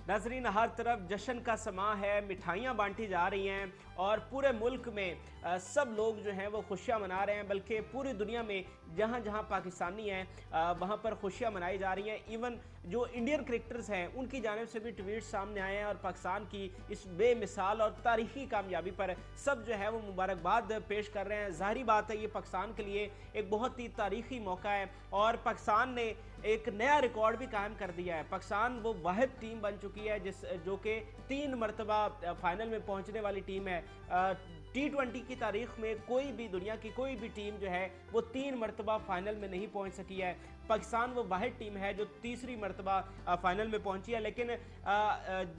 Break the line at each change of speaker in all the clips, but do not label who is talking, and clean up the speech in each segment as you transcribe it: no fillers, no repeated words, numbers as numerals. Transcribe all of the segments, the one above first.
नाजरीन, हर तरफ जश्न का समा है, मिठाइयाँ बांटी जा रही हैं और पूरे मुल्क में सब लोग जो हैं वो खुशियाँ मना रहे हैं। बल्कि पूरी दुनिया में जहाँ जहाँ पाकिस्तानी हैं वहाँ पर खुशियाँ मनाई जा रही हैं। इवन जो इंडियन क्रिकेटर्स हैं उनकी जानिब से भी ट्वीट सामने आए हैं और पाकिस्तान की इस बेमिसाल और तारीखी कामयाबी पर सब जो है वो मुबारकबाद पेश कर रहे हैं। ज़ाहिरी बात है, ये पाकिस्तान के लिए एक बहुत ही तारीखी मौका है और पाकिस्तान ने एक नया रिकॉर्ड भी कायम कर दिया है। पाकिस्तान वो वाहिद टीम बन चुकी है जो कि 3 मरतबा फाइनल में पहुंचने वाली टीम है। T20 की तारीख में कोई भी, दुनिया की कोई भी टीम जो है वो 3 मरतबा फाइनल में नहीं पहुंच सकी है। पाकिस्तान वो वाहिद टीम है जो तीसरी मरतबा फाइनल में पहुंची है। लेकिन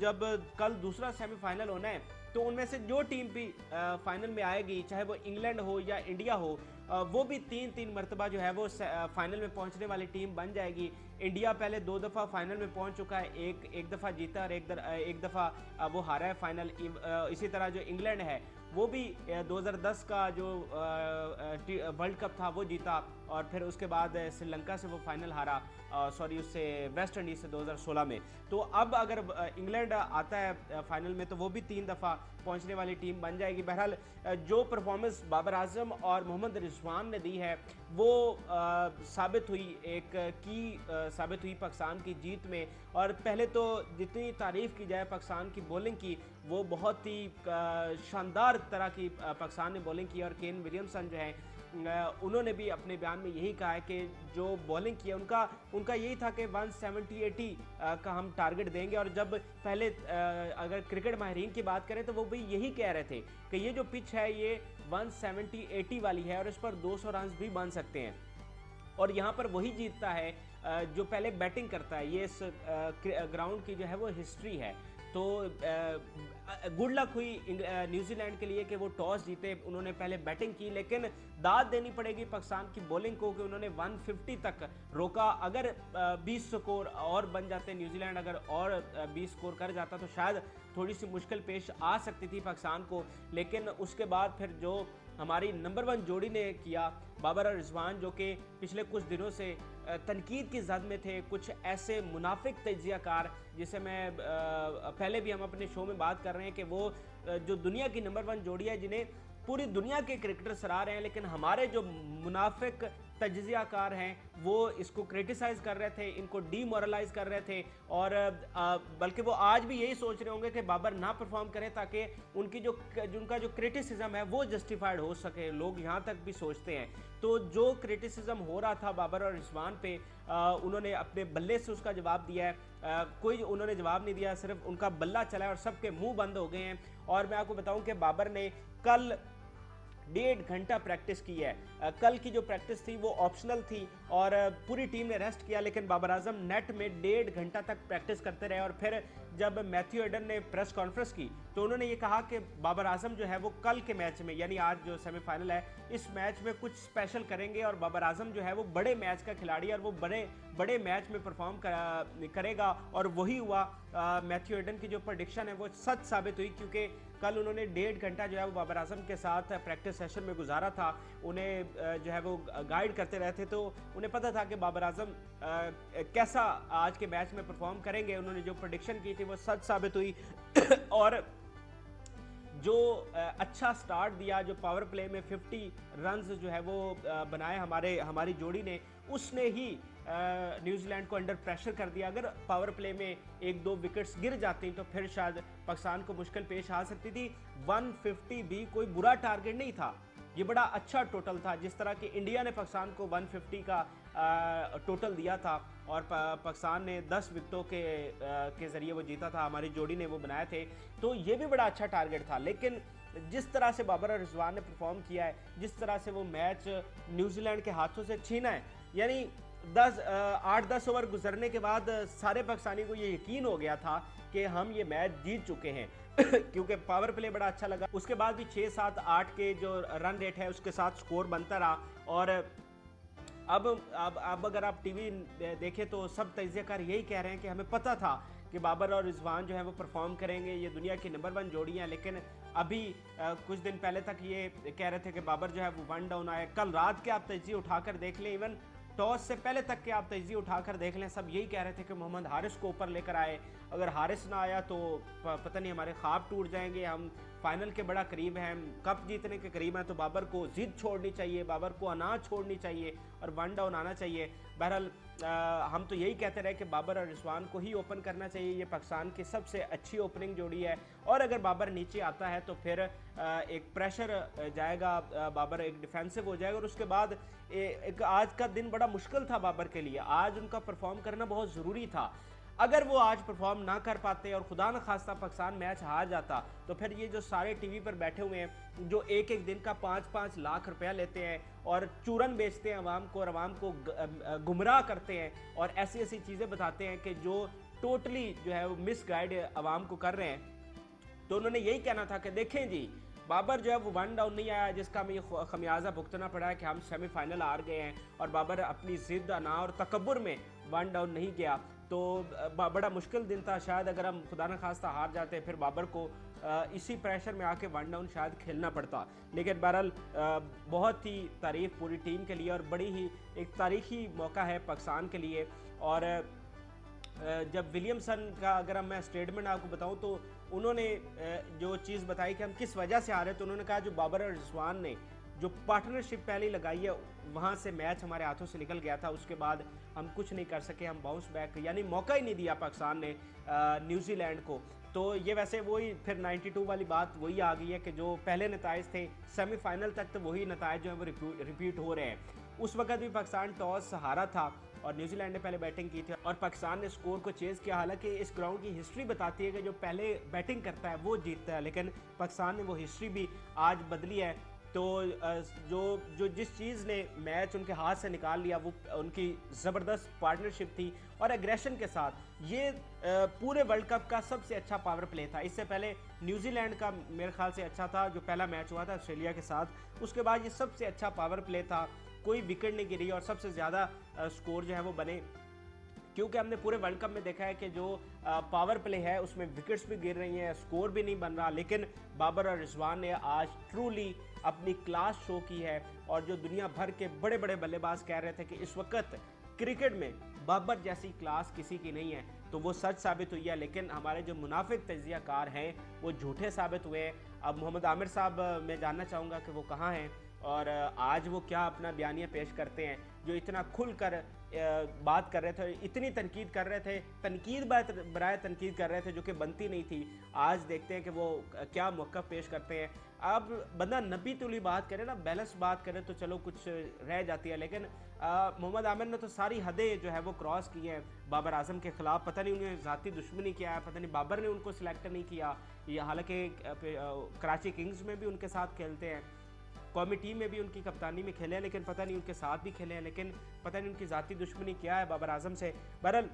जब कल दूसरा सेमीफाइनल होना है तो उनमें से जो टीम भी फाइनल में आएगी, चाहे वो इंग्लैंड हो या इंडिया हो, वो भी 3-3 मरतबा जो है वो फाइनल में पहुंचने वाली टीम बन जाएगी। इंडिया पहले 2 दफ़ा फाइनल में पहुंच चुका है, एक दफ़ा जीता और एक दफ़ा वो हारा है फाइनल। इसी तरह जो इंग्लैंड है वो भी 2010 का जो वर्ल्ड कप था वो जीता और फिर उसके बाद श्रीलंका से वो फाइनल हारा, उससे वेस्ट इंडीज़ से 2016 में। तो अब अगर इंग्लैंड आता है फाइनल में तो वो भी 3 दफ़ा पहुंचने वाली टीम बन जाएगी। बहरहाल जो परफॉर्मेंस बाबर आजम और मोहम्मद रिजवान ने दी है वो साबित हुई पाकिस्तान की जीत में। और पहले तो जितनी तारीफ़ की जाए पाकिस्तान की बॉलिंग की, वो बहुत ही शानदार तरह की पाकिस्तान ने बॉलिंग की। और केन विलियमसन जो है उन्होंने भी अपने बयान में यही कहा है कि जो बॉलिंग की है उनका यही था कि 170-80 का हम टारगेट देंगे। और जब पहले अगर क्रिकेट माहिरीन की बात करें तो वो भी यही कह रहे थे कि ये जो पिच है ये 170-80 वाली है और इस पर 200 रन भी बन सकते हैं। और यहाँ पर वही जीतता है जो पहले बैटिंग करता है। ये इस ग्राउंड की जो है वो हिस्ट्री है। तो गुड लक हुई न्यूजीलैंड के लिए कि वो टॉस जीते, उन्होंने पहले बैटिंग की। लेकिन दाद देनी पड़ेगी पाकिस्तान की बॉलिंग को कि उन्होंने 150 तक रोका। अगर 20 स्कोर और बन जाते, न्यूजीलैंड अगर और 20 स्कोर कर जाता तो शायद थोड़ी सी मुश्किल पेश आ सकती थी पाकिस्तान को। लेकिन उसके बाद फिर जो हमारी नंबर 1 जोड़ी ने किया, बाबर और रिजवान, जो कि पिछले कुछ दिनों से तनकीद की जद में थे, कुछ ऐसे मुनाफिक तज्जियाकार जिसे मैं पहले भी हम अपने शो में बात कर रहे हैं कि वो जो दुनिया की नंबर 1 जोड़ी है जिन्हें पूरी दुनिया के क्रिकेटर सराह रहे हैं, लेकिन हमारे जो मुनाफिक तज्जियाकार हैं वो इसको क्रिटिसाइज़ कर रहे थे, इनको डीमोरलाइज कर रहे थे। और बल्कि वो आज भी यही सोच रहे होंगे कि बाबर ना परफॉर्म करें ताकि उनका जो क्रिटिसिज्म है वो जस्टिफाइड हो सके। लोग यहाँ तक भी सोचते हैं। तो जो क्रिटिसिज्म हो रहा था बाबर और रिजवान पे, उन्होंने अपने बल्ले से उसका जवाब दिया है। कोई उन्होंने जवाब नहीं दिया, सिर्फ उनका बल्ला चला है और सबके मुंह बंद हो गए हैं। और मैं आपको बताऊं कि बाबर ने कल 1.5 घंटा प्रैक्टिस की है। कल की जो प्रैक्टिस थी वो ऑप्शनल थी और पूरी टीम ने रेस्ट किया, लेकिन बाबर आजम नेट में 1.5 घंटा तक प्रैक्टिस करते रहे। और फिर जब मैथ्यू एडन ने प्रेस कॉन्फ्रेंस की तो उन्होंने ये कहा कि बाबर आजम जो है वो कल के मैच में, यानी आज जो सेमीफाइनल है, इस मैच में कुछ स्पेशल करेंगे। और बाबर आजम जो है वो बड़े मैच का खिलाड़ी है और वो बड़े मैच में परफॉर्म करेगा। और वही हुआ। मैथ्यू एडन की जो प्रेडिक्शन है वो सच साबित हुई, क्योंकि कल उन्होंने 1.5 घंटा जो है वो बाबर आजम के साथ प्रैक्टिस सेशन में गुजारा था। उन्हें जो है वो गाइड करते रहे थे, तो उन्हें पता था कि बाबर आजम कैसा आज के मैच में परफॉर्म करेंगे। उन्होंने जो प्रेडिक्शन की थी वो सच साबित हुई। और जो अच्छा स्टार्ट दिया, जो पावर प्ले में 50 रन्स जो है वो बनाए हमारी जोड़ी ने, उसने ही न्यूजीलैंड को अंडर प्रेशर कर दिया। अगर पावर प्ले में 1-2 विकेट्स गिर जाती तो फिर शायद पाकिस्तान को मुश्किल पेश आ सकती थी। 150 भी कोई बुरा टारगेट नहीं था, ये बड़ा अच्छा टोटल था। जिस तरह कि इंडिया ने पाकिस्तान को 150 का टोटल दिया था और पाकिस्तान ने 10 विकेटों के ज़रिए वो जीता था, हमारी जोड़ी ने वो बनाए थे, तो ये भी बड़ा अच्छा टारगेट था। लेकिन जिस तरह से बाबर और रिजवान ने परफॉर्म किया है, जिस तरह से वो मैच न्यूजीलैंड के हाथों से छीना है, यानी 8-10 ओवर गुजरने के बाद सारे पाकिस्तानी को ये यकीन हो गया था कि हम ये मैच जीत चुके हैं। क्योंकि पावर प्ले बड़ा अच्छा लगा। उसके बाद भी 6-7-8 के जो रन रेट है उसके साथ स्कोर बनता रहा। और अब अगर आप टीवी देखें तो सब तज्जियाकार यही कह रहे हैं कि हमें पता था कि बाबर और रिजवान जो है वो परफॉर्म करेंगे, ये दुनिया की नंबर 1 जोड़ी हैं। लेकिन अभी कुछ दिन पहले तक ये कह रहे थे कि बाबर जो है वो 1 डाउन आए। कल रात के आप तज्जिए उठाकर देख लें, इवन टॉस से पहले तक के आप तजज़िये उठाकर देख लें, सब यही कह रहे थे कि मोहम्मद हारिस को ऊपर लेकर आए, अगर हारिस ना आया तो पता नहीं हमारे ख्वाब टूट जाएंगे, हम फाइनल के बड़ा करीब हैं, कप जीतने के करीब हैं, तो बाबर को जिद छोड़नी चाहिए, बाबर को अनाज छोड़नी चाहिए और 1 डाउन आना चाहिए। बहरहाल हम तो यही कहते रहे कि बाबर और रिजवान को ही ओपन करना चाहिए, ये पाकिस्तान की सबसे अच्छी ओपनिंग जोड़ी है। और अगर बाबर नीचे आता है तो फिर एक प्रेशर जाएगा, बाबर एक डिफेंसिव हो जाएगा, और उसके बाद एक आज का दिन बड़ा मुश्किल था बाबर के लिए, आज उनका परफॉर्म करना बहुत ज़रूरी था। अगर वो आज परफॉर्म ना कर पाते और खुदा न खास्ता पाकिस्तान मैच हार जाता, तो फिर ये जो सारे टीवी पर बैठे हुए हैं जो एक एक दिन का 5-5 लाख रुपया लेते हैं और चूरन बेचते हैं अवाम को और अवाम को गुमराह करते हैं और ऐसी ऐसी चीज़ें बताते हैं कि जो टोटली जो है वो मिस गाइड अवाम को कर रहे हैं, तो उन्होंने यही कहना था कि देखें जी, बाबर जो है वो 1 डाउन नहीं आया, जिसका हमें खमियाजा भुगतना पड़ा है कि हम सेमीफाइनल हार गए हैं, और बाबर अपनी जिद, अना और तकब्बुर में 1 डाउन नहीं गया। तो बड़ा मुश्किल दिन था, शायद अगर हम खुदा न खास्ता हार जाते फिर बाबर को इसी प्रेशर में आके 1 डाउन शायद खेलना पड़ता। लेकिन बहरहाल बहुत ही तारीफ पूरी टीम के लिए और बड़ी ही एक तारीखी मौका है पाकिस्तान के लिए। और जब विलियमसन का अगर मैं स्टेटमेंट आपको बताऊं तो उन्होंने जो चीज़ बताई कि हम किस वजह से हारे, तो उन्होंने कहा जो बाबर और रिजवान ने जो पार्टनरशिप पहले लगाई है वहाँ से मैच हमारे हाथों से निकल गया था, उसके बाद हम कुछ नहीं कर सके, हम बाउंस बैक यानी मौका ही नहीं दिया पाकिस्तान ने न्यूजीलैंड को। तो ये वैसे वही फिर 92 वाली बात वही आ गई है कि जो पहले नताइज थे सेमीफाइनल तक, तो वही नताइज जो है वो रिपीट हो रहे हैं। उस वक्त भी पाकिस्तान टॉस हारा था और न्यूजीलैंड ने पहले बैटिंग की थी और पाकिस्तान ने स्कोर को चेज़ किया। हालांकि इस ग्राउंड की हिस्ट्री बताती है कि जो पहले बैटिंग करता है वो जीतता है, लेकिन पाकिस्तान ने वो हिस्ट्री भी आज बदली है। तो जो जिस चीज़ ने मैच उनके हाथ से निकाल लिया वो उनकी ज़बरदस्त पार्टनरशिप थी और एग्रेशन के साथ। ये पूरे वर्ल्ड कप का सबसे अच्छा पावर प्ले था। इससे पहले न्यूजीलैंड का मेरे ख्याल से अच्छा था, जो पहला मैच हुआ था ऑस्ट्रेलिया के साथ, उसके बाद ये सबसे अच्छा पावर प्ले था, कोई विकेट नहीं गिरी और सबसे ज़्यादा स्कोर जो है वो बने। क्योंकि हमने पूरे वर्ल्ड कप में देखा है कि जो पावर प्ले है उसमें विकेट्स भी गिर रही हैं, स्कोर भी नहीं बन रहा, लेकिन बाबर और रिजवान ने आज ट्रूली अपनी क्लास शो की है। और जो दुनिया भर के बड़े बड़े बल्लेबाज कह रहे थे कि इस वक्त क्रिकेट में बाबर जैसी क्लास किसी की नहीं है, तो वो सच साबित हुई है। लेकिन हमारे जो मुनाफिक तज्जियाकार हैं वो झूठे साबित हुए। अब मोहम्मद आमिर साहब मैं जानना चाहूँगा कि वो कहाँ हैं और आज वो क्या अपना बयानिया पेश करते हैं, जो इतना खुलकर बात कर रहे थे, इतनी तनकीद कर रहे थे, तनकीद बराए तनकीद कर रहे थे जो कि बनती नहीं थी। आज देखते हैं कि वो क्या मौक़िफ़ पेश करते हैं। अब बंदा नबी तुली बात करे ना, बैलेंस बात करे तो चलो कुछ रह जाती है, लेकिन मोहम्मद आमिर ने तो सारी हदें जो है वो क्रॉस की हैं बाबर आजम के ख़िलाफ़। पता नहीं उन्हें ज़ाती दुश्मनी क्या है, पता नहीं बाबर ने उनको सिलेक्ट नहीं किया, ये हालांकि कराची किंग्स में भी उनके साथ खेलते हैं, कौमी टीम में भी उनकी कप्तानी में खेले हैं, लेकिन पता नहीं उनके साथ भी खेले हैं, लेकिन पता नहीं उनकी ज़ाती दुश्मनी क्या है बाबर आजम से। बहरहाल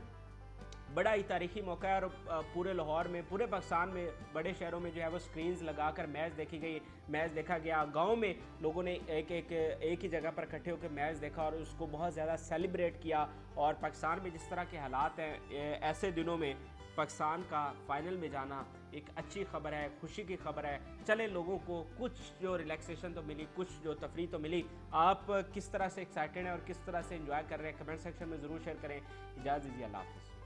बड़ा ही तारीखी मौका है और पूरे लाहौर में, पूरे पाकिस्तान में बड़े शहरों में जो है वो स्क्रीन्स लगाकर मैच देखी गई, मैच देखा गया। गांव में लोगों ने एक ही जगह पर इकट्ठे होकर मैच देखा और उसको बहुत ज़्यादा सेलिब्रेट किया। और पाकिस्तान में जिस तरह के हालात हैं, ऐसे दिनों में पाकिस्तान का फाइनल में जाना एक अच्छी खबर है, खुशी की खबर है। चले लोगों को कुछ जो रिलैक्सेशन तो मिली, कुछ जो तफरी तो मिली। आप किस तरह से एक्साइटेड हैं और किस तरह से एंजॉय कर रहे हैं, कमेंट सेक्शन में ज़रूर शेयर करें। इजाज़त दीजिए, अल्लाह हाफ़िज़।